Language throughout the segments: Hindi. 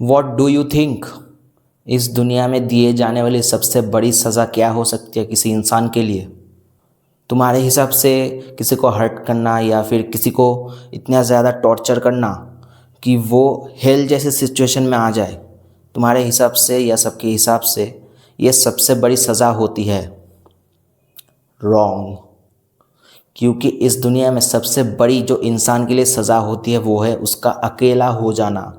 वॉट डू यू थिंक, इस दुनिया में दिए जाने वाली सबसे बड़ी सज़ा क्या हो सकती है किसी इंसान के लिए? तुम्हारे हिसाब से किसी को हर्ट करना या फिर किसी को इतना ज़्यादा टॉर्चर करना कि वो हेल जैसे सिचुएशन में आ जाए, तुम्हारे हिसाब से या सबके हिसाब से ये सबसे बड़ी सज़ा होती है? रॉन्ग। क्योंकि इस दुनिया में सबसे बड़ी जो इंसान के लिए सज़ा होती है वो है उसका अकेला हो जाना।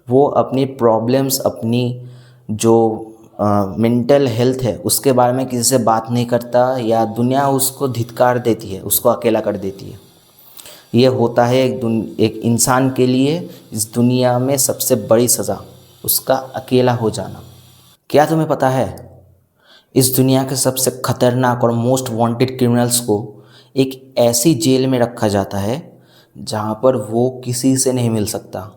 वो अपनी प्रॉब्लम्स, अपनी जो मेंटल हेल्थ है उसके बारे में किसी से बात नहीं करता, या दुनिया उसको धिक्कार देती है, उसको अकेला कर देती है। ये होता है एक इंसान के लिए इस दुनिया में सबसे बड़ी सज़ा, उसका अकेला हो जाना। क्या तुम्हें पता है, इस दुनिया के सबसे खतरनाक और मोस्ट वांटेड क्रिमिनल्स को एक ऐसी जेल में रखा जाता है जहाँ पर वो किसी से नहीं मिल सकता।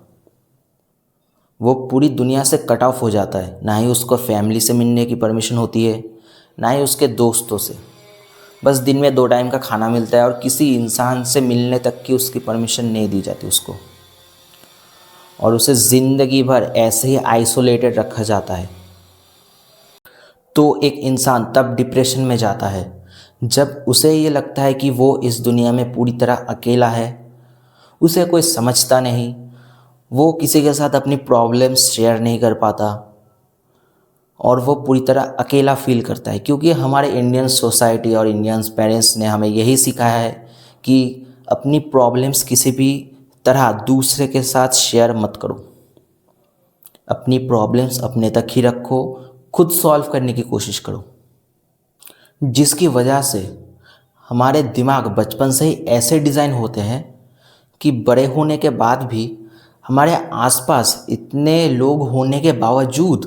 वो पूरी दुनिया से कट ऑफ हो जाता है, ना ही उसको फैमिली से मिलने की परमिशन होती है, ना ही उसके दोस्तों से। बस दिन में 2 टाइम का खाना मिलता है और किसी इंसान से मिलने तक की उसकी परमिशन नहीं दी जाती उसको। और उसे ज़िंदगी भर ऐसे ही आइसोलेटेड रखा जाता है। तो एक इंसान तब डिप्रेशन में जाता है जब उसे ये लगता है कि वो इस दुनिया में पूरी तरह अकेला है, उसे कोई समझता नहीं, वो किसी के साथ अपनी प्रॉब्लम्स शेयर नहीं कर पाता और वो पूरी तरह अकेला फील करता है। क्योंकि हमारे इंडियन सोसाइटी और इंडियन पेरेंट्स ने हमें यही सिखाया है कि अपनी प्रॉब्लम्स किसी भी तरह दूसरे के साथ शेयर मत करो, अपनी प्रॉब्लम्स अपने तक ही रखो, खुद सॉल्व करने की कोशिश करो। जिसकी वजह से हमारे दिमाग बचपन से ही ऐसे डिज़ाइन होते हैं कि बड़े होने के बाद भी हमारे आसपास इतने लोग होने के बावजूद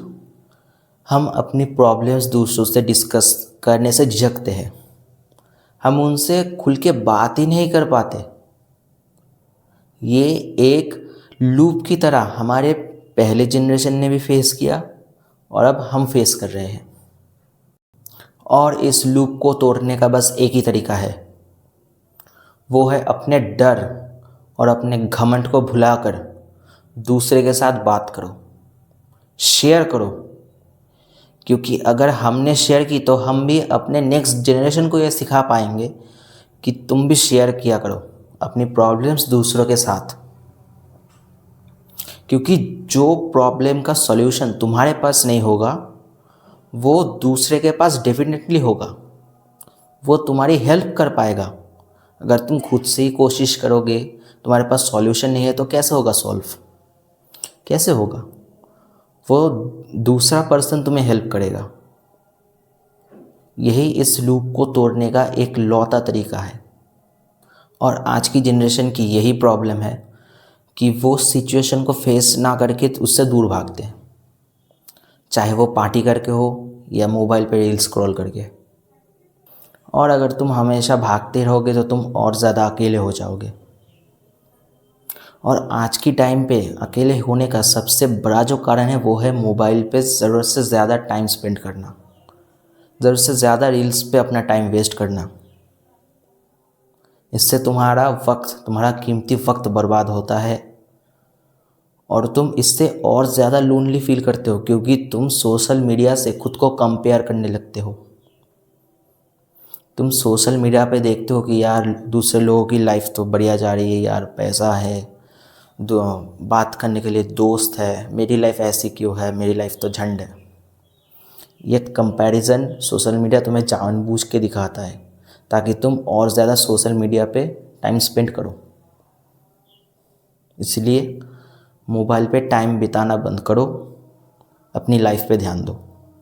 हम अपनी प्रॉब्लम्स दूसरों से डिस्कस करने से झिझकते हैं। हम उनसे खुल के बात ही नहीं कर पाते। ये एक लूप की तरह हमारे पहले जनरेशन ने भी फेस किया और अब हम फेस कर रहे हैं। और इस लूप को तोड़ने का बस एक ही तरीका है, वो है अपने डर और अपने घमंड को भुलाकर दूसरे के साथ बात करो, शेयर करो। क्योंकि अगर हमने शेयर की तो हम भी अपने नेक्स्ट जनरेशन को यह सिखा पाएंगे कि तुम भी शेयर किया करो अपनी प्रॉब्लम्स दूसरों के साथ। क्योंकि जो प्रॉब्लम का सॉल्यूशन तुम्हारे पास नहीं होगा वो दूसरे के पास डेफिनेटली होगा, वो तुम्हारी हेल्प कर पाएगा। अगर तुम खुद से ही कोशिश करोगे, तुम्हारे पास सॉल्यूशन नहीं है तो कैसे होगा सॉल्व, कैसे होगा? वो दूसरा पर्सन तुम्हें हेल्प करेगा। यही इस लूप को तोड़ने का एक लौता तरीका है। और आज की जनरेशन की यही प्रॉब्लम है कि वो सिचुएशन को फेस ना करके उससे दूर भागते हैं, चाहे वो पार्टी करके हो या मोबाइल पे रील स्क्रॉल करके। और अगर तुम हमेशा भागते रहोगे तो तुम और ज़्यादा अकेले हो जाओगे। और आज की टाइम पे अकेले होने का सबसे बड़ा जो कारण है वो है मोबाइल पे ज़रूरत से ज़्यादा टाइम स्पेंड करना, ज़रूरत से ज़्यादा रील्स पे अपना टाइम वेस्ट करना। इससे तुम्हारा वक्त, तुम्हारा कीमती वक्त बर्बाद होता है और तुम इससे और ज़्यादा लोनली फील करते हो, क्योंकि तुम सोशल मीडिया से खुद को कंपेयर करने लगते हो। तुम सोशल मीडिया पे देखते हो कि यार दूसरे लोगों की लाइफ तो बढ़िया जा रही है, यार पैसा है, बात करने के लिए दोस्त है, मेरी लाइफ ऐसी क्यों है, मेरी लाइफ तो झंड है। ये कंपैरिजन सोशल मीडिया तुम्हें जानबूझ के दिखाता है ताकि तुम और ज़्यादा सोशल मीडिया पे टाइम स्पेंड करो। इसलिए मोबाइल पे टाइम बिताना बंद करो, अपनी लाइफ पे ध्यान दो।